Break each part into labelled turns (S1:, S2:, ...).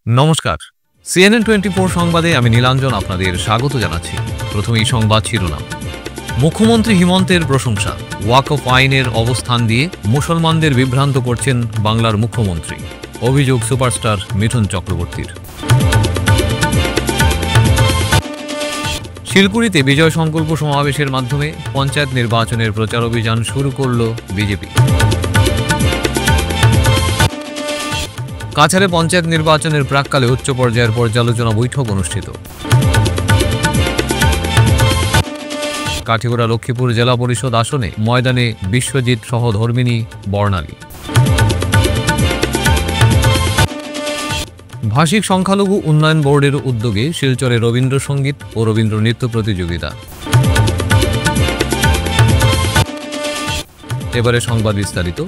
S1: নমস্কার, CNN 24 সংবাদে আমি নীলাঞ্জন আপনাদের স্বাগত জানাচ্ছি। প্রথমেই সংবাদ শিরোনাম। মুখ্যমন্ত্রী হিমন্তের প্রশংসা। ওয়াকফ আইনের অবস্থান দিয়ে মুসলমানদের বিভ্রান্ত করছেন বাংলার মুখ্যমন্ত্রী, অভিযোগ সুপারস্টার মিঠুন চক্রবর্তীর। শিলকুড়িতে বিজয় সংকল্প সমাবেশের মাধ্যমে পঞ্চায়েত নির্বাচনের প্রচার অভিযান শুরু করল বিজেপি। কাছাড়ে পঞ্চায়েত নির্বাচনের প্রাক্কালে উচ্চ পর্যায়ের পর্যালোচনা বৈঠক অনুষ্ঠিত। কাঠিগড়া লক্ষ্মীপুর জেলা পরিষদ আসনে ময়দানে বিশ্বজিৎ সহ ধর্মিনী বর্ণালী। ভাষিক সংখ্যালঘু উন্নয়ন বোর্ডের উদ্যোগে শিলচরে রবীন্দ্রসঙ্গীত ও রবীন্দ্র নৃত্য প্রতিযোগিতা। এবারে সংবাদ বিস্তারিত।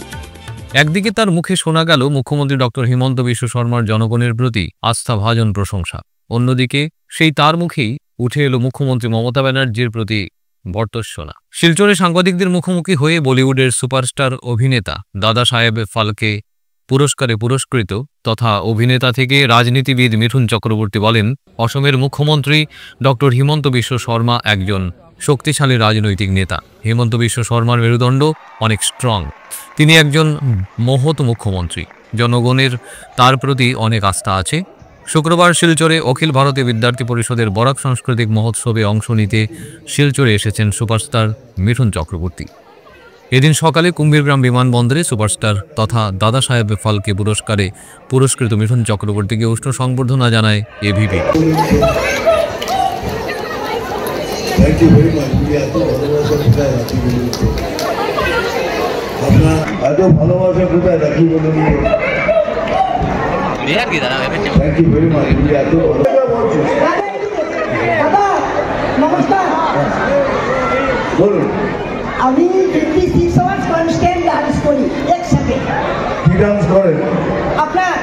S1: একদিকে তার মুখে শোনা গেল মুখ্যমন্ত্রী ডক্টর হিমন্ত বিশ্ব শর্মার জনগণের প্রতি আস্থাভাজন প্রশংসা, অন্যদিকে সেই তার মুখেই উঠে এলো মুখ্যমন্ত্রী মমতা ব্যানার্জির প্রতি ভর্ৎসনা। শিলচরে সাংবাদিকদের মুখোমুখি হয়ে বলিউডের সুপারস্টার অভিনেতা দাদা সাহেব ফালকে পুরস্কারে পুরস্কৃত তথা অভিনেতা থেকে রাজনীতিবিদ মিঠুন চক্রবর্তী বলেন, অসমের মুখ্যমন্ত্রী ডক্টর হিমন্ত বিশ্ব শর্মা একজন শক্তিশালী রাজনৈতিক নেতা। হিমন্ত বিশ্ব শর্মার মেরুদণ্ড অনেক স্ট্রং। তিনি একজন মহৎ মুখ্যমন্ত্রী। জনগণের তার প্রতি অনেক আস্থা আছে। শুক্রবার শিলচরে অখিল ভারতীয় বিদ্যার্থী পরিষদের বরাক সাংস্কৃতিক মহোৎসবে অংশ নিতে শিলচরে এসেছেন সুপারস্টার মিঠুন চক্রবর্তী। এদিন সকালে কুম্ভীরগ্রাম বিমানবন্দরে সুপারস্টার তথা দাদা সাহেব ফালকে পুরস্কারে পুরস্কৃত মিঠুন চক্রবর্তীকে উষ্ণ সংবর্ধনা জানায় এবিপি।
S2: আমি 56 আওয়ার্স কনস্ট্যান্ট ডান্স করি একসাথে।
S3: কি ডান্স করেন
S2: আপনার?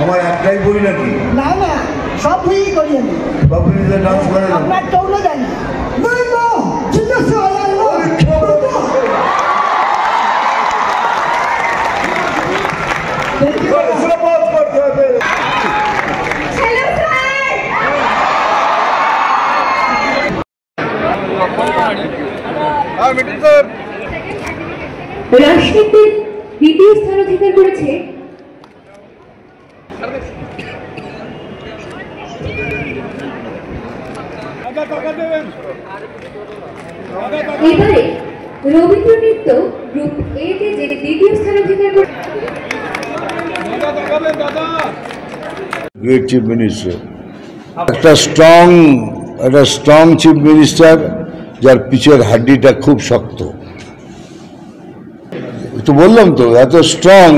S3: আমার একটাই বই নাকি?
S2: না না, সব বই করি আমি।
S3: সব বইতে ডান্স করেন?
S2: আপনার টৌলো জানি।
S4: রাজনীতির দ্বিতীয় স্থান অধিকার করেছে এবারে রবীন্দ্র নৃত্য গ্রুপ এ তে যে দ্বিতীয় স্থান অধিকার করেছে
S3: গ্রেট চিফ মিনিস্টার, একটা স্ট্রং চিফ মিনিস্টার যার পিছের হাড্ডিটা খুব শক্ত। তো বললাম তো এত স্ট্রং,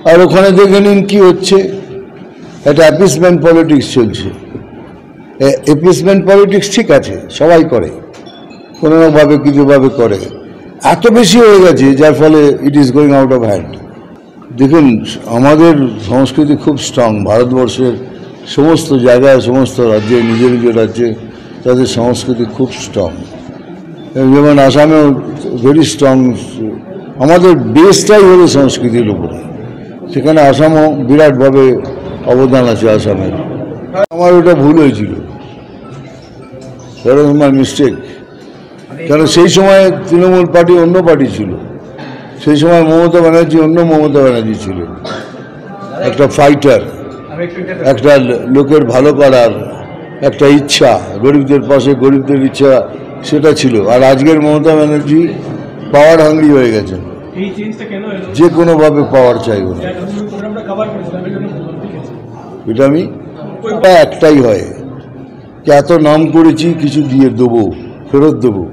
S3: আর ওখানে দেখে নিন কি হচ্ছে, একটা অ্যাপিসমেন্ট পলিটিক্স চলছে। অ্যাপিসমেন্ট পলিটিক্স ঠিক আছে, সবাই করে, কোনোভাবে কিছুভাবে করে, এত বেশি হয়ে গেছে যার ফলে it is going out of hand. দেখুন, আমাদের সংস্কৃতি খুব স্ট্রং। ভারতবর্ষের সমস্ত জায়গায়, সমস্ত রাজ্যে, নিজের নিজের রাজ্যে তাদের সংস্কৃতি খুব স্ট্রং। যেমন আসামেও ভেরি স্ট্রং। আমাদের বেসটাই হলো সংস্কৃতির উপরে, সেখানে আসামও বিরাটভাবে অবদান আছে আসামের। আমার ওটা ভুল হয়েছিল, মাই মিস্টেক। কেন সেই সময় তৃণমূল পার্টি অন্য পার্টি ছিল, সেই সময় মমতা ব্যানার্জি অন্য মমতা ব্যানার্জি ছিল, একটা ফাইটার, একটা লোকের ভালো করার একটা ইচ্ছা, গরিবদের পাশে গরিবদের ইচ্ছা, সেটা ছিল। আর আজকের মমতা ব্যানার্জি পাওয়ার হাংরি হয়ে গেছে, যে কোনোভাবে পাওয়ার চাইব না। এটা আমি একটাই হয়, এত নাম করেছি, কিছু দিয়ে দেবো, ফেরত দেবো,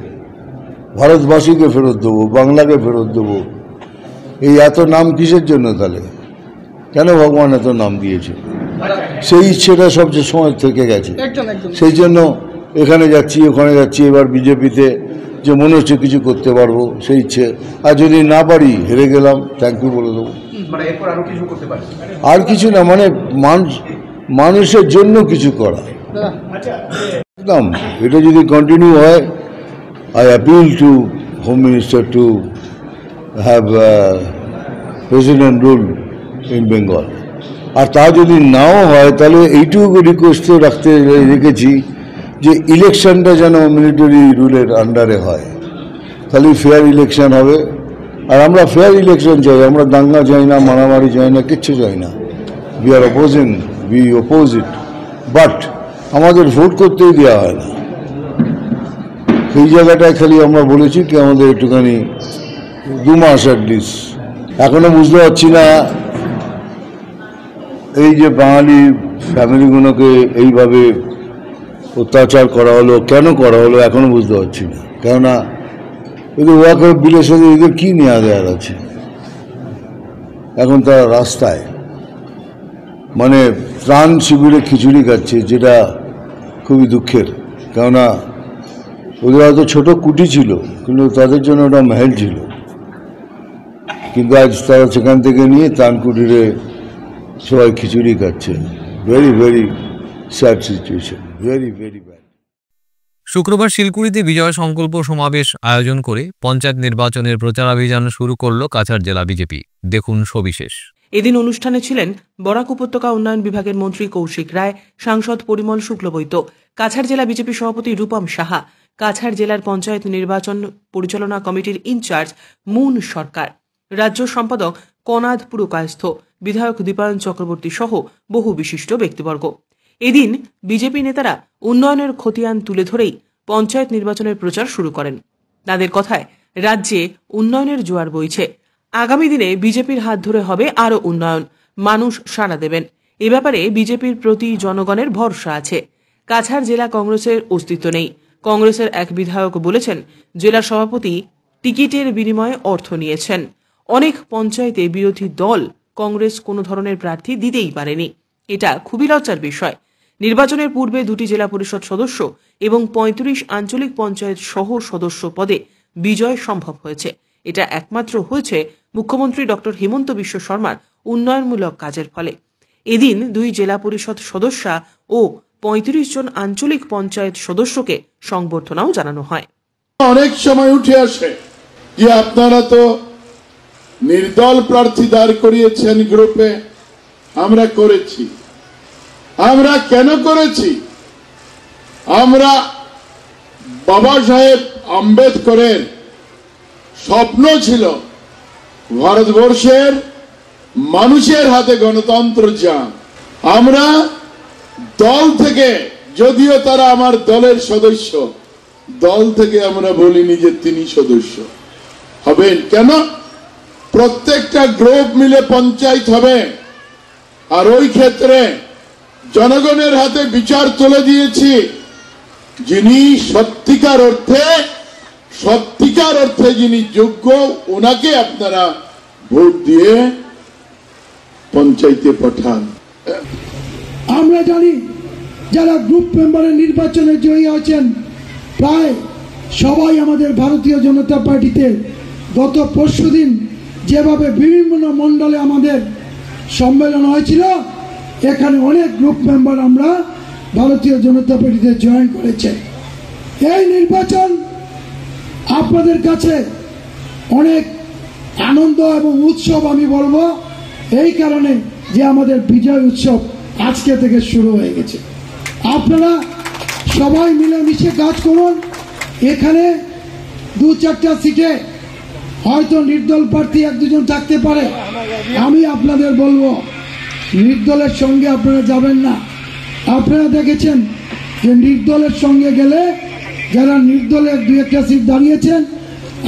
S3: ভারতবাসীকে ফেরত দেবো, বাংলাকে ফেরত দেবো। এই এত নাম কিসের জন্য তাহলে? কেন ভগবান এত নাম দিয়েছে? সেই ইচ্ছেটা সবচেয়ে সময় থেকে গেছে, সেই জন্য এখানে যাচ্ছি, ওখানে যাচ্ছি। এবার বিজেপিতে যে মনে হচ্ছে কিছু করতে পারবো, সেই ইচ্ছে। আর যদি না পারি, হেরে গেলাম, থ্যাংক ইউ বলে দেবো। আর কিছু না, মানে মানুষের জন্য কিছু করা একদম। এটা যদি কন্টিনিউ হয়, I appeal to home minister to have president rule in Bengal. আর তা যদি নাও হয় তাহলে এইটুকু রিকোয়েস্টও রেখেছি যে ইলেকশনটা যেন মিলিটারি রুলের আন্ডারে হয়, তাহলে ফেয়ার ইলেকশন হবে। আর আমরা ফেয়ার ইলেকশন চাই, আমরা দাঙ্গা চাই না, মারামারি চাই না, কিচ্ছু চাই না। We are opposing, we oppose it, but আমাদের ভোট করতেই দেওয়া হয় না। সেই জায়গাটায় খালি আমরা বলেছি কি আমাদের একটুখানি 2 মাস অ্যাটলিস্ট। এখনো বুঝতে পারছি না এই যে বাঙালি ফ্যামিলিগুলোকে এইভাবে অত্যাচার করা হলো, কেন করা হলো এখনো বুঝতে পারছি না। কেননা এদের ওয়াকফ বিলের সাথে এদের কী নেওয়া দেওয়ার আছে? এখন তারা রাস্তায় মানে ত্রাণ শিবিরে খিচুড়ি খাচ্ছে, যেটা খুবই দুঃখের। কেননা ওদের হয়তো ছোটো কুটি ছিল, কিন্তু তাদের জন্য ওটা মহল ছিল, কিন্তু আজ তারা সেখান থেকে নিয়ে ত্রাণ কুটিরে সবাই খিচুড়ি খাচ্ছে। Very very sad situation, very very bad.
S1: শুক্রবার শিলকুড়িতে বিজয় সংকল্প সমাবেশ আয়োজন করে পঞ্চায়েত নির্বাচনের প্রচারাভিযান শুরু করল কাছাড় জেলা বিজেপি। দেখুন সবিশেষ।
S5: এদিন অনুষ্ঠানে ছিলেন বরাক উপত্যকা উন্নয়ন বিভাগের মন্ত্রী কৌশিক রায়, সাংসদ পরিমল শুক্লবৈদ্য, কাছাড় জেলা বিজেপি সভাপতি রূপম সাহা, কাছাড় জেলার পঞ্চায়েত নির্বাচন পরিচালনা কমিটির ইনচার্জ মুন সরকার, রাজ্য সম্পাদক কনাদ পুরকায়স্থ, বিধায়ক দীপায়ন চক্রবর্তী সহ বহু বিশিষ্ট ব্যক্তিবর্গ। এদিন বিজেপি নেতারা উন্নয়নের খতিয়ান তুলে ধরেই পঞ্চায়েত নির্বাচনের প্রচার শুরু করেন। তাদের কথায় রাজ্যে উন্নয়নের জোয়ার বইছে। আগামী দিনে বিজেপির হাত ধরে হবে আরও উন্নয়ন, মানুষ সাড়া দেবেন। এ ব্যাপারে বিজেপির প্রতি জনগণের ভরসা আছে। কাছাড় জেলা কংগ্রেসের অস্তিত্ব নেই। কংগ্রেসের এক বিধায়ক বলেছেন, জেলা সভাপতি টিকিটের বিনিময়ে অর্থ নিয়েছেন। অনেক পঞ্চায়েতে বিরোধী দল কংগ্রেস কোনো ধরনের প্রার্থী দিতেই পারেনি। এটা খুবই লজ্জার বিষয়। নির্বাচনের পূর্বে 2টি জেলা পরিষদ সদস্য এবং 35 আঞ্চলিক পঞ্চায়েত সহ সদস্য পদে বিজয় সম্ভব হয়েছে। এটা একমাত্র হয়েছে মুখ্যমন্ত্রী ডক্টর হিমন্ত বিশ্ব শর্মার উন্নয়নমূলক কাজের ফলে। এদিন 2 জেলা পরিষদ সদস্যা ও 35 জন আঞ্চলিক পঞ্চায়েত সদস্যকে সংবর্ধনাও জানানো হয়।
S6: অনেক সময় উঠে আসে যে আপনারা তো নির্দল প্রার্থী দাঁড় করিয়েছেন গ্রুপে। আমরা করেছি। আমরা কেন করেছি? আমরা বাবা সাহেব আম্বেদকরের স্বপ্ন ছিল ভারতবর্ষের মানুষের হাতে গণতন্ত্র চান। আমরা দল থেকে, যদিও তারা আমার দলের সদস্য, দল থেকে আমরা বলিনি যে তিনি সদস্য হবেন। কেন? প্রত্যেকটা গ্রুপ মিলে পঞ্চায়েত হবে, আর ওই ক্ষেত্রে জনগণের হাতে বিচার তুলে দিয়েছি। যিনি সত্যিকার অর্থে যিনি যোগ্য, ওনাকে আপনারা ভোট দিয়ে পঞ্চায়েতে পাঠান।
S7: আমরা জানি যারা গ্রুপ মেম্বারের নির্বাচনে জয়ী আছেন প্রায় সবাই আমাদের ভারতীয় জনতা পার্টিতে। গত পরশুদিন যেভাবে বিভিন্ন মণ্ডলে আমাদের সম্মেলন হয়েছিল, এখানে অনেক গ্রুপ মেম্বার আমরা ভারতীয় জনতা পার্টিতে জয়েন করেছে। এই নির্বাচন আপনাদের কাছে অনেক আনন্দ এবং উৎসব আমি বলবো, এই কারণে যে আমাদের বিজয় উৎসব আজকে থেকে শুরু হয়ে গেছে। আপনারা সবাই মিলেমিশে কাজ করুন। এখানে 2-4টা সিটে হয়তো নির্দল প্রার্থী 1-2 জন থাকতে পারে। আমি আপনাদের বলবো, নির্দলের সঙ্গে আপনারা যাবেন না। আপনারা দেখেছেন যে নির্দলের সঙ্গে গেলে যারা নির্দলের 2-1টা সিট দাঁড়িয়েছেন,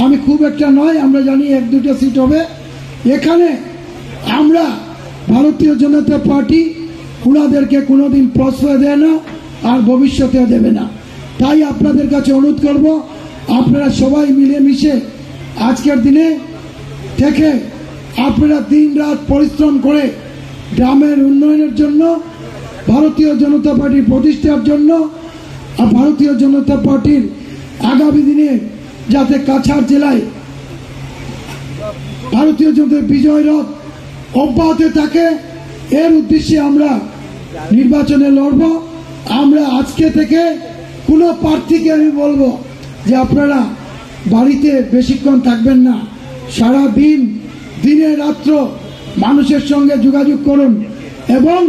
S7: আমি খুব একটা নয়, আমরা জানি 1-2টা সিট হবে। এখানে আমরা ভারতীয় জনতা পার্টি ওনাদেরকে কোনোদিন প্রশ্রয় দেয় না, আর ভবিষ্যতেও দেবে না। তাই আপনাদের কাছে অনুরোধ করব, আপনারা সবাই মিলেমিশে আজকের দিনে থেকে আপনারা দিন-রাত পরিশ্রম করে গ্রামের উন্নয়নের জন্য, ভারতীয় জনতা পার্টির প্রতিষ্ঠার জন্য, আর ভারতীয় জনতা পার্টির আগামী দিনে যাতে কাছাড় জেলায় ভারতীয় জনতা বিজয় রথ অব্যাহত থাকে, এর উদ্দেশ্যে আমরা নির্বাচনে লড়ব। আমরা আজকে থেকে কোনো প্রার্থীকে আমি বলবো যে আপনারা বাড়িতে বেশিক্ষণ থাকবেন না, সারা দিন দিনে রাত্র মানুষের সঙ্গে যোগাযোগ করুন। এবং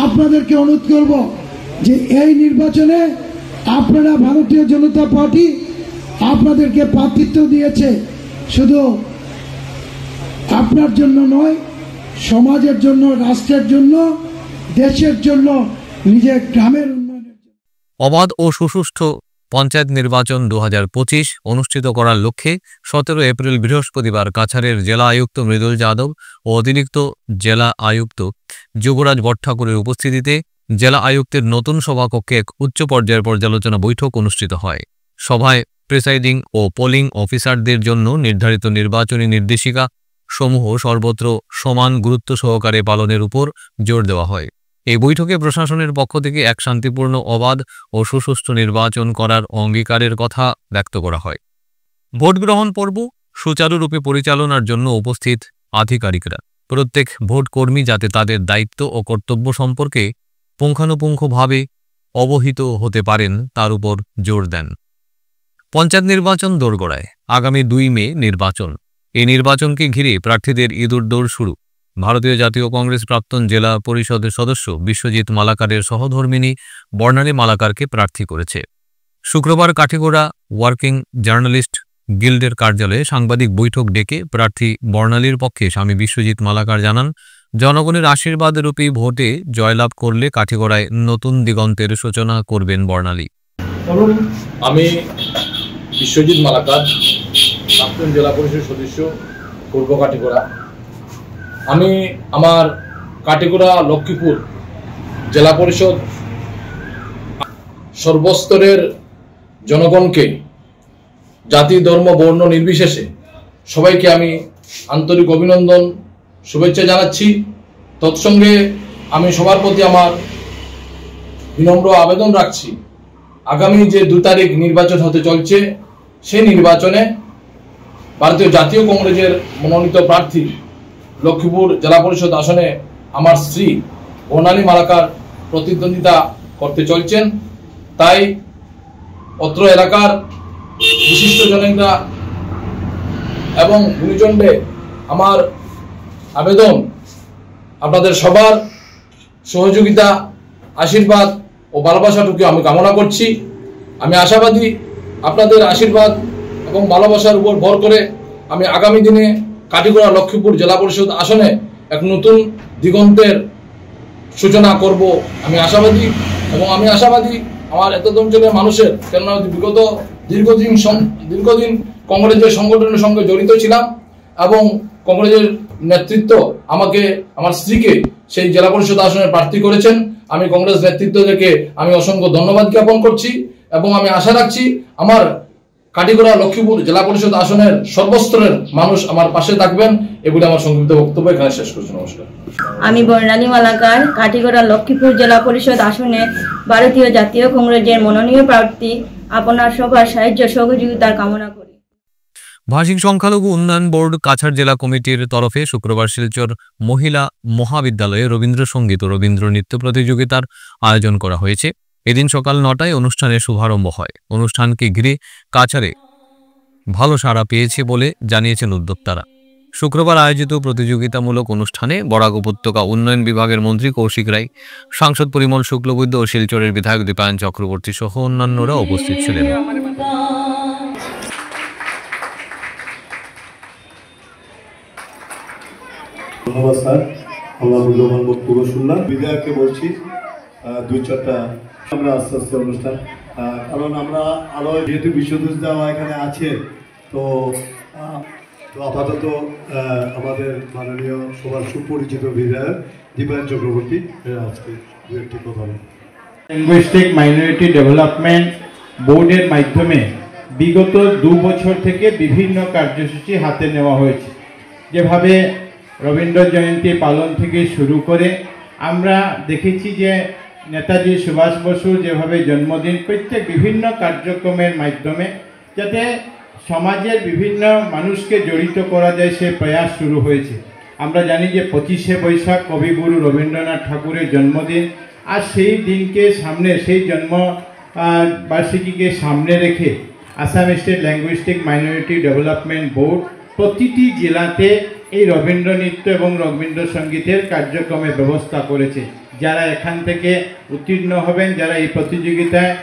S7: আপনাদেরকে অনুরোধ করব যে এই নির্বাচনে আপনারা ভারতীয় জনতা পার্টি আপনাদেরকে প্রার্থিত্ব দিয়েছে, শুধু আপনার জন্য নয়, সমাজের জন্য, রাষ্ট্রের জন্য, দেশের জন্য, নিজের গ্রামের উন্নয়নের জন্য।
S1: অবাধ ও সুষ্ঠু পঞ্চায়েত নির্বাচন 2025 অনুষ্ঠিত করার লক্ষ্যে 17 এপ্রিল বৃহস্পতিবার কাছাড়ের জেলা আয়ুক্ত মৃদুল যাদব ও অতিরিক্ত জেলা আয়ুক্ত যুবরাজ ভট্টাচার্যের উপস্থিতিতে জেলা আয়ুক্তের নতুন সভাকক্ষে এক উচ্চ পর্যায়ের পর্যালোচনা বৈঠক অনুষ্ঠিত হয়। সভায় প্রিসাইডিং ও পোলিং অফিসারদের জন্য নির্ধারিত নির্বাচনী নির্দেশিকা সমূহ সর্বত্র সমান গুরুত্ব সহকারে পালনের উপর জোর দেওয়া হয়। এই বৈঠকে প্রশাসনের পক্ষ থেকে এক শান্তিপূর্ণ, অবাধ ও সুষ্ঠু নির্বাচন করার অঙ্গীকারের কথা ব্যক্ত করা হয়। ভোট গ্রহণ পর্ব সুচারুরূপে পরিচালনার জন্য উপস্থিত আধিকারিকরা প্রত্যেক ভোট কর্মী যাতে তাদের দায়িত্ব ও কর্তব্য সম্পর্কে পুঙ্খানুপুঙ্খভাবে অবহিত হতে পারেন তার উপর জোর দেন। পঞ্চায়েত নির্বাচন দোরগোড়ায়, আগামী 2 মে নির্বাচন। এই নির্বাচনকে ঘিরে প্রার্থীদের ইঁদুরদৌড় শুরু। ভারতীয় জাতীয় কংগ্রেস প্রাক্তন জেলা পরিষদের সদস্য বিশ্বজিৎ মালাকারের সহধর্মিণী বর্ণালী মালাকারকে প্রার্থী করেছে। শুক্রবার কাঠিগোড়া ওয়ার্কিং জার্নালিস্ট গিল্ডের কার্যালয়ে সাংবাদিক বৈঠক ডেকে প্রার্থী বর্ণালীর পক্ষে স্বামী বিশ্বজিৎ মালাকার জানান, জনগণের আশীর্বাদরূপী ভোটে জয়লাভ করলে কাঠিগোড়ায় নতুন দিগন্তের সূচনা করবেন বর্ণালী।
S8: আমি বিশ্বজিৎ মালাকার, প্রাক্তন জেলা পরিষদ সদস্য, পূর্ব কাঠিগোড়া। আমি আমার কাঠিগোড়া লক্ষ্মীপুর জেলা পরিষদ সর্বস্তরের জনগণকে, জাতি, ধর্ম, বর্ণ নির্বিশেষে সবাইকে আমি আন্তরিক অভিনন্দন, শুভেচ্ছা জানাচ্ছি। তৎসঙ্গে আমি সবার প্রতি আমার বিনম্র আবেদন রাখছি, আগামী যে 2 তারিখ নির্বাচন হতে চলছে, সেই নির্বাচনে ভারতীয় জাতীয় কংগ্রেসের মনোনীত প্রার্থী লক্ষ্মীপুর জেলা পরিষদ আসনে আমার স্ত্রী বর্ণালী মালাকার প্রতিদ্বন্দ্বিতা করতে চলছেন। তাই অত্র এলাকার বিশিষ্ট জনেরা এবং গুণীজনদের আমার আবেদন, আপনাদের সবার সহযোগিতা, আশীর্বাদ ও ভালোবাসাটুকু আমি কামনা করছি। আমি আশাবাদী আপনাদের আশীর্বাদ এবং ভালোবাসার উপর ভর করে আমি আগামী দিনে কাঠিগোড়া লক্ষ্মীপুর জেলা পরিষদ আসনে এক নতুন দিগন্তের সূচনা করব আমি আশাবাদী। এবং আমি আশাবাদী আমার এত অঞ্চলের মানুষের, কেননা বিগত দীর্ঘদিন কংগ্রেসের সংগঠনের সঙ্গে জড়িত ছিলাম এবং কংগ্রেসের নেতৃত্ব আমাকে, আমার স্ত্রীকে সেই জেলা পরিষদ আসনে প্রার্থী করেছেন। আমি কংগ্রেস নেতৃত্বদেরকে আমি অসংখ্য ধন্যবাদ জ্ঞাপন করছি এবং আমি আশা রাখছি আমার কাঠিগোড়া লক্ষ্মীপুর জেলা পরিষদ আসনের সর্বস্তরের মানুষ আমার পাশে থাকবেন। এগুলি আমার সংক্ষিপ্ত বক্তব্য এখানে শেষ করছি। নমস্কার।
S9: আমি বর্ণালী মালাকার, কাঠিগোড়া লক্ষ্মীপুর জেলা পরিষদ আসনে ভারতীয় জাতীয় কংগ্রেসের মনোনীত প্রার্থী। আপনার সবার সাহায্য সহযোগিতার কামনা করি।
S1: ভাষিক সংখ্যালঘু উন্নয়ন বোর্ড কাছাড় জেলা কমিটির তরফে শুক্রবার শিলচর মহিলা মহাবিদ্যালয়ে রবীন্দ্রসঙ্গীত ও রবীন্দ্র নৃত্য প্রতিযোগিতার আয়োজন করা হয়েছে। এদিন সকাল 9টায় অনুষ্ঠানের শুভারম্ভ হয়। অনুষ্ঠানকে ঘিরে কাছাড়ে ভালো সাড়া পেয়েছে বলে জানিয়েছেন উদ্যোক্তারা। শুক্রবার আয়োজিত প্রতিযোগিতামূলক অনুষ্ঠানে বরাক উপত্যকা উন্নয়ন বিভাগের মন্ত্রী কৌশিক রায়, সাংসদ পরিমল শুক্লবৈদ্য ও শিলচরের বিধায়ক দীপায়ন চক্রবর্তী সহ অন্যান্যরা উপস্থিত ছিলেন।
S10: ধন্যবাদ স্যার, আমরা মূল্যবান বক্তব্য শুনলাম। বিধায়ককে বলছি 2-4টা আমরা আস্তে আস্তে অনুষ্ঠান, কারণ আমরা আরো যেহেতু বিশ্বদূষ দেওয়া এখানে আছে, তো আপাতত আমাদের মাননীয় সবার সুপরিচিত বিধায়ক দীপায়ন চক্রবর্তী আজকে 2-1টি কথা বলেন।
S11: লিঙ্গুইস্টিক মাইনরিটি ডেভেলপমেন্ট বোর্ডের মাধ্যমে বিগত 2 বছর থেকে বিভিন্ন কার্যসূচি হাতে নেওয়া হয়েছে। যেভাবে রবীন্দ্র জয়ন্তী পালন থেকে শুরু করে আমরা দেখেছি যে নেতাজি সুভাষ বসুর যেভাবে জন্মদিন, প্রত্যেক বিভিন্ন কার্যক্রমের মাধ্যমে যাতে সমাজের বিভিন্ন মানুষকে জড়িত করা যায় সে প্রয়াস শুরু হয়েছে। আমরা জানি যে 25শে বৈশাখ কবিগুরু রবীন্দ্রনাথ ঠাকুরের জন্মদিন, আর সেই দিনকে সামনে, সেই জন্ম বার্ষিকীকে সামনে রেখে Assam state linguistic minority development board প্রতিটি জেলাতে এই রবীন্দ্র নৃত্য এবং রবীন্দ্রসঙ্গীতের কার্যক্রমের ব্যবস্থা করেছে। যারা এখান থেকে উত্তীর্ণ হবেন, যারা এই প্রতিযোগিতায়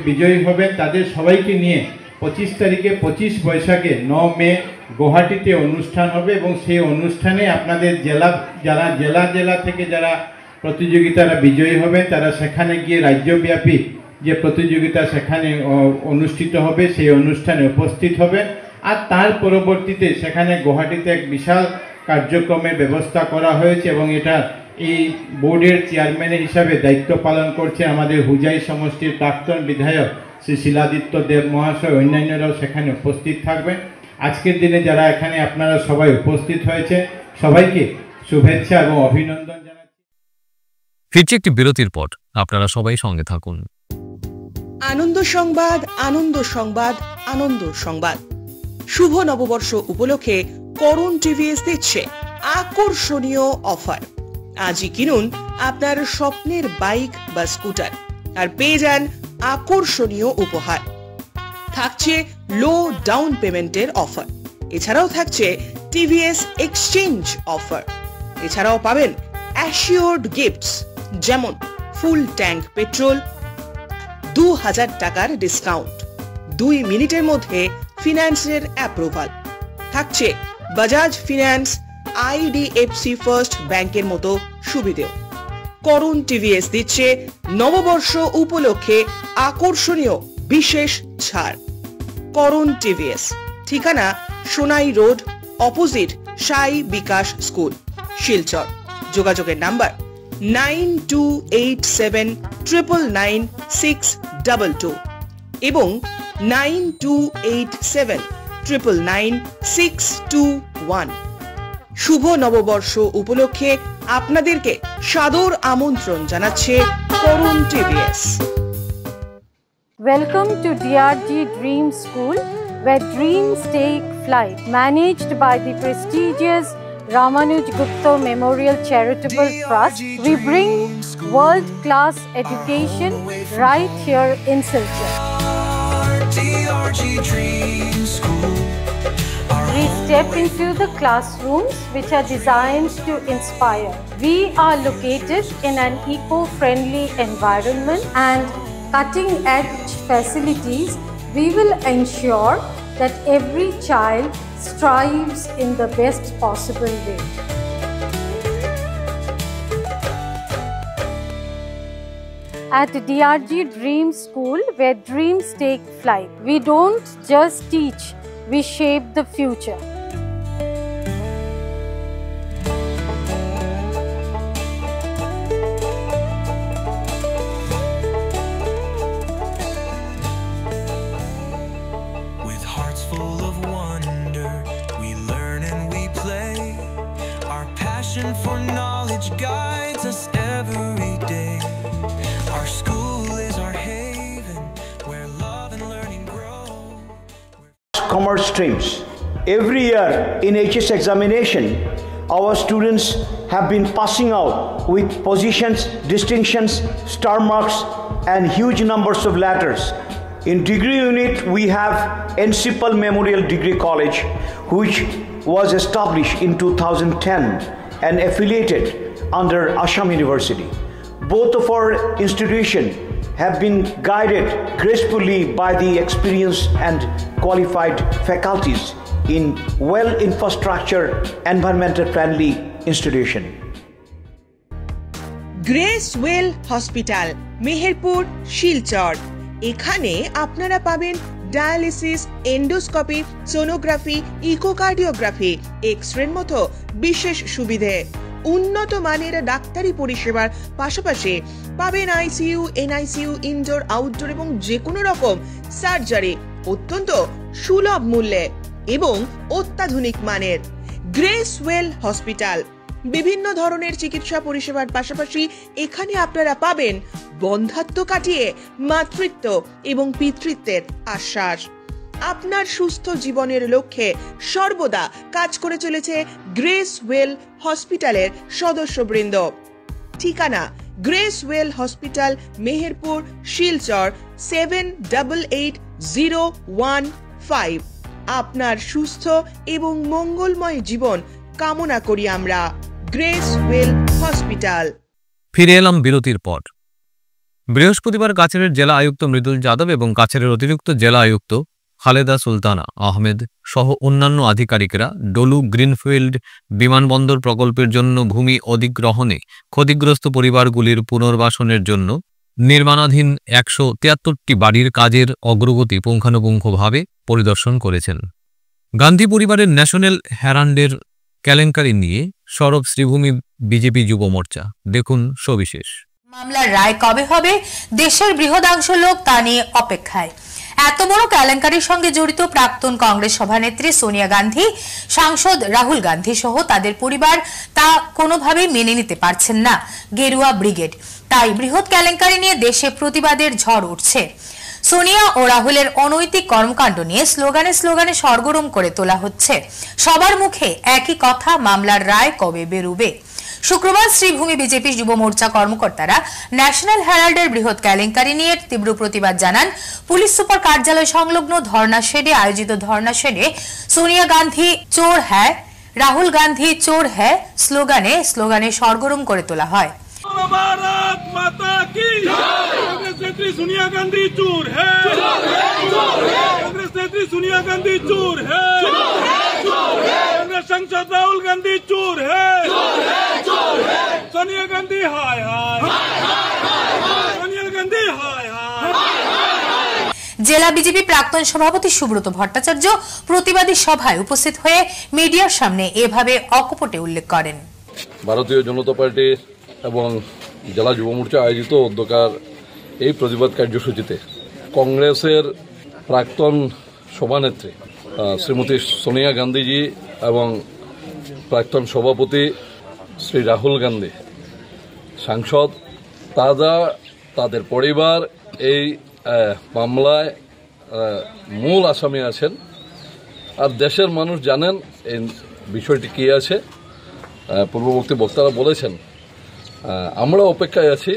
S11: বিজয়ী হবেন, তাদের সবাইকে নিয়ে 25 তারিখে 25 বৈশাখে 9 মে গুয়াহাটিতে অনুষ্ঠান হবে এবং সেই অনুষ্ঠানে আপনাদের জেলা থেকে যারা প্রতিযোগিতারা বিজয়ী হবেন তারা সেখানে গিয়ে রাজ্যব্যাপী যে প্রতিযোগিতা সেখানে অনুষ্ঠিত হবে সেই অনুষ্ঠানে উপস্থিত হবেন। আর তার পরবর্তীতে সেখানে গুয়াহাটিতে এক বিশাল কার্যক্রমের ব্যবস্থা করা হয়েছে এবং এটা এই বোর্ডের চেয়ারম্যান হিসাবে দায়িত্ব পালন করছে আমাদের হুজাই সমষ্টির প্রাক্তন বিধায়ক শ্রী শিলাদিত্য দেব মহাশয়। অন্যান্যরাও সেখানে উপস্থিত থাকবেন। আজকের দিনে যারা এখানে আপনারা সবাই উপস্থিত হয়েছে সবাইকে শুভেচ্ছা এবং অভিনন্দন জানাচ্ছি।
S1: ফিরছি একটি বিরতির পর, আপনারা সবাই সঙ্গে থাকুন।
S5: আনন্দ সংবাদ, আনন্দ সংবাদ, আনন্দ সংবাদ। শুভ নববর্ষ উপলক্ষে করুণ টিভিএস দিচ্ছে আকর্ষণীয় অফার। আজই কিনুন আপনার স্বপ্নের বাইক বা স্কুটার আর পেয়ে যান আকর্ষণীয় উপহার। থাকছে লো ডাউন পেমেন্টের অফার। এছাড়াও থাকছে টিভিএস এক্সচেঞ্জ অফার। এছাড়াও পাবেন অ্যাসিওর্ড গিফটস, যেমন ফুল ট্যাঙ্ক পেট্রোল, 2000 টাকার ডিসকাউন্ট, 2 মিনিটের মধ্যে ফিন্যান্সের অ্যাপ্রুভাল। থাকছে বাজাজ ফিন্যান্স, আইডিএফসি ফার্স্ট ব্যাংকের মতো সুবিধেও। করুণ টিভিএস দিচ্ছে নববর্ষ উপলক্ষে আকর্ষণীয় বিশেষ ছাড়। করুণ টিভিএস, ঠিকানা সোনাই রোড, অপোজিট সাই বিকাশ স্কুল, শিলচর। যোগাযোগের নাম্বার 9287999622 এবং 9287999621। শুভ নববর্ষ উপলক্ষে আপনাদেরকে সাদর আমন্ত্রণ জানাচ্ছে করুণ TVS.
S12: Welcome to DRG Dream School, where dreams take flight. Managed by the prestigious Ramanuj Gupta Memorial Charitable Trust, we bring world-class education right here in Silchar. DRG Dream School. We step into the classrooms which are designed to inspire. We are located in an eco-friendly environment and cutting-edge facilities. We will ensure that every child strives in the best possible way. At DRG Dream School, where dreams take flight, we don't just teach, we shape the future.
S13: With hearts full of wonder, we learn and we play. Our passion for knowledge guides us every day. Our school is our haven, where love and learning grow.
S14: Commerce streams. Every year in HS examination, our students have been passing out with positions, distinctions, star marks and huge numbers of letters. In degree unit, we have Encipal Memorial Degree College, which was established in 2010 and affiliated under Assam University. Both of our institutions have been guided gracefully by the experienced and qualified faculties in well-infrastructure, environmental-friendly institution.
S5: Gracewell hospital, Meherpur, Silchar. এখানে আপনারা পাবেন dialysis, endoscopy, sonography, echocardiography, এক্স-রের মতো বিশেষ সুবিধে। উন্নত মানের ডাক্তারি পরিষেবার পাশাপাশি পাবেন আইসিইউ, এনআইসিইউ, ইনডোর, আউটডোর এবং যে কোনো রকম সার্জারি অত্যন্ত সুলভ মূল্যে এবং অত্যাধুনিক মানের। গ্রেসওয়েল হসপিটাল বিভিন্ন ধরনের চিকিৎসা পরিষেবার পাশাপাশি এখানে আপনারা পাবেন বন্ধ্যাত্ব কাটিয়ে মাতৃত্ব এবং পিতৃত্বের আশ্বাস। আপনার সুস্থ জীবনের লক্ষ্যে সর্বদা কাজ করে চলেছে গ্রেসওয়েল হসপিটালের সদস্যবৃন্দ। ঠিকানা গ্রেসওয়েল হসপিটাল, মেহেরপুর, শিলচর 788015। আপনার সুস্থ এবং মঙ্গলময় জীবন কামনা করি আমরা। Grace well hospital.
S1: ফিরে এলাম বিরতির পর। বৃহস্পতিবার কাছাড়ের জেলা আয়ুক্ত মৃদুল যাদব এবং কাছাড়ের অতিরিক্ত জেলা আয়ুক্ত খালেদা সুলতানা আহমেদ সহ অন্যান্য আধিকারিকরা ডলু গ্রিনফিল্ড বিমানবন্দর প্রকল্পের জন্য ভূমি অধিগ্রহণে ক্ষতিগ্রস্ত পরিবারগুলির পুনর্বাসনের জন্য নির্মাণাধীন ১৭৩টি বাড়ির কাজের অগ্রগতি পুঙ্খানুপুঙ্খভাবে পরিদর্শন করেছেন। গান্ধী পরিবারের ন্যাশনাল হেরাল্ডের কেলেঙ্কারি নিয়ে সরব শ্রীভূমি বিজেপি যুব মোর্চা। দেখুন সবিশেষ।
S15: মামলার রায় কবে হবে, দেশের বৃহদাংশ লোক তা নিয়ে অপেক্ষায়। এত বড় কেলেঙ্কারির সঙ্গে জড়িত প্রাক্তন কংগ্রেস সভানেত্রী সোনিয়া গান্ধী, সাংসদ রাহুল গান্ধী সহ তাদের পরিবার তা কোনোভাবেই মেনে নিতে পারছেন না গেরুয়া ব্রিগেড। তাই বৃহৎ কেলেঙ্কারি নিয়ে দেশে প্রতিবাদের ঝড় উঠছে। সোনিয়া ও রাহুলের অনৈতিক কর্মকাণ্ড নিয়ে স্লোগানে স্লোগানে সরগরম করে তোলা হচ্ছে। সবার মুখে একই কথা, মামলার রায় কবে বেরোবে। শুক্রবার শ্রীভূমি বিজেপি যুব মোর্চা কর্মকর্তারা ন্যাশনাল হেরাল্ডের বৃহৎ কেলেঙ্কারি নিয়ে তীব্র প্রতিবাদ জানান। পুলিশ সুপার কার্যালয় সংলগ্ন ধর্ণা শেডে আয়োজিত ধর্ণা শেডে সোনিয়া গান্ধী চোর হ্যায়, রাহুল গান্ধী চোর হ্যায় স্লোগানে স্লোগানে সরগরম করে তোলা হয়।
S16: भारत माता की कांग्रेस नेत्री सोनिया गांधी चोर है, कांग्रेस नेत्री सोनिया गांधी चोर है, कांग्रेस सांसद राहुल गांधी चोर है, सोनिया गांधी हाय हाय, सोनिया गांधी हाय हाय।
S15: জেলা বিজেপি প্রাক্তন সভাপতি সুব্রত ভট্টাচার্য প্রতিবাদী সভায় উপস্থিত হয়ে মিডিয়ার সামনে এভাবে অকপটে উল্লেখ করেন।
S17: ভারতীয় জনতা পার্টি এবং জেলা যুব মোর্চা আয়োজিত উদ্যোগের এই প্রতিবাদ কার্যসূচিতে কংগ্রেসের প্রাক্তন সভানেত্রী শ্রীমতী সোনিয়া গান্ধীজি এবং প্রাক্তন সভাপতি শ্রী রাহুল গান্ধী, সাংসদ, তাদের পরিবার এই মামলায় মূল আসামি আছেন। আর দেশের মানুষ জানেন এই বিষয়টি কী আছে। পূর্ববর্তী বক্তারা বলেছেন, আমরা অপেক্ষায় আছি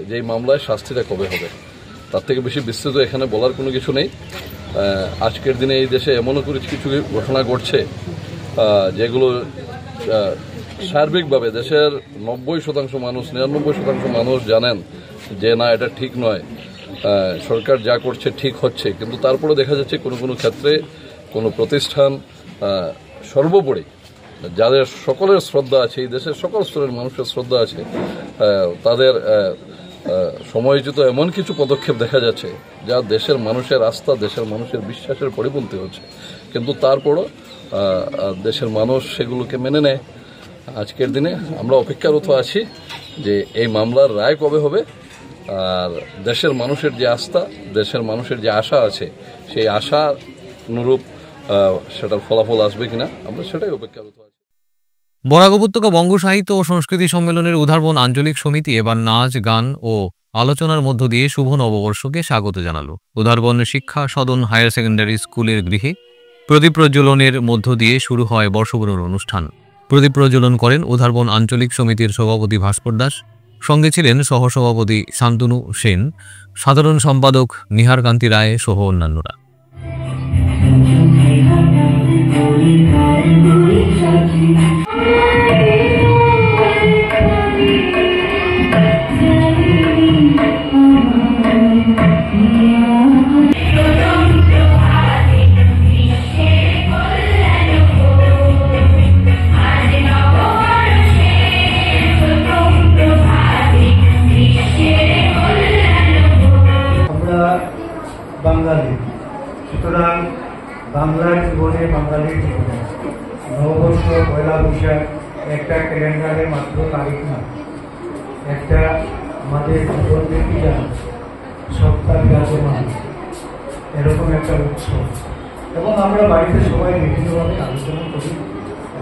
S17: যে এই মামলায় শাস্তিটা কবে হবে। তার থেকে বেশি বিস্তৃত এখানে বলার কোনো কিছু নেই। আজকের দিনে এই দেশে এমনও কিছু ঘটনা ঘটছে যেগুলো সার্বিকভাবে দেশের 90% মানুষ, 99% মানুষ জানেন যে না, এটা ঠিক নয়, সরকার যা করছে ঠিক হচ্ছে। কিন্তু তারপরে দেখা যাচ্ছে কোনো কোনো ক্ষেত্রে কোনো প্রতিষ্ঠান, সর্বোপরি যাদের সকলের শ্রদ্ধা আছে, এই দেশের সকল স্তরের মানুষের শ্রদ্ধা আছে, তাদের সময়োচিত এমন কিছু পদক্ষেপ দেখা যাচ্ছে যা দেশের মানুষের আস্থা, দেশের মানুষের বিশ্বাসের পরিপন্থী হচ্ছে। কিন্তু তারপরও দেশের মানুষ সেগুলোকে মেনে নেয়। আজকের দিনে আমরা অপেক্ষারত আছি যে এই মামলার রায় কবে হবে, আর দেশের মানুষের যে আস্থা, দেশের মানুষের যে আশা আছে, সেই আশা অনুরূপ সেটার ফলাফল আসবে কিনা আমরা সেটাই অপেক্ষারত আছি।
S1: বরাক উপত্যকা বঙ্গ সাহিত্য ও সংস্কৃতি সম্মেলনের উধারবন আঞ্চলিক সমিতি এবার নাচ, গান ও আলোচনার মধ্য দিয়ে শুভ নববর্ষকে স্বাগত জানালো। উধারবন শিক্ষা সদন হায়ার সেকেন্ডারি স্কুলের গৃহে প্রদীপ প্রজ্বলনের মধ্য দিয়ে শুরু হয় বর্ষবরণ অনুষ্ঠান। প্রদীপ প্রজ্বলন করেন উধারবন আঞ্চলিক সমিতির সভাপতি ভাস্কর দাস, সঙ্গে ছিলেন সহসভাপতি শান্তনু সেন, সাধারণ সম্পাদক নিহার কান্তি রায় সহ অন্যান্যরা।
S18: বাঙালি, সুতরাং বাংলার জীবনে, বাঙালির জীবনে নববর্ষ, পয়লা বৈশাখ একটা ক্যালেন্ডারে মাত্র তারিখ না, একটা আমাদের জীবনব্যাপী সপ্তাহ বিরাজমান এরকম একটা উৎসব। এবং আমরা বাড়িতে সবাই বিভিন্নভাবে আলোচনা করি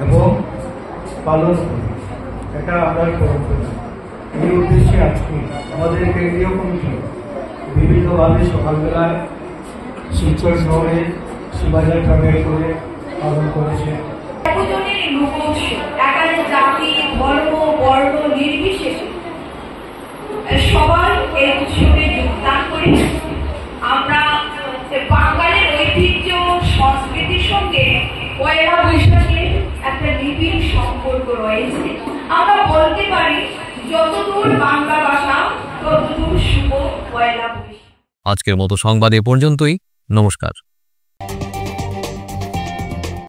S18: এবং পালন করি, এটা আমরা পরম্পরা। এই উদ্দেশ্যে আজকে আমাদের কেন্দ্রীয় কমিটি বিভিন্নভাবে সকালবেলায় শিলচর শহরে শিবাজার ট্রাভেল করে পালন করেছে।
S19: জাতি, ধর্ম, বর্ণ নির্বিশেষে সবাই এই উৎসবে যোগদান করি। আমরা বাঙালির ঐতিহ্য, সংস্কৃতি সম্পর্ক রয়েছে। আমরা বলতে পারি যতদূর বাংলা ভাষা ততদূর শুভ পয়লা বৈশাখ।
S1: আজকের মতো সংবাদ এ পর্যন্তই। নমস্কার।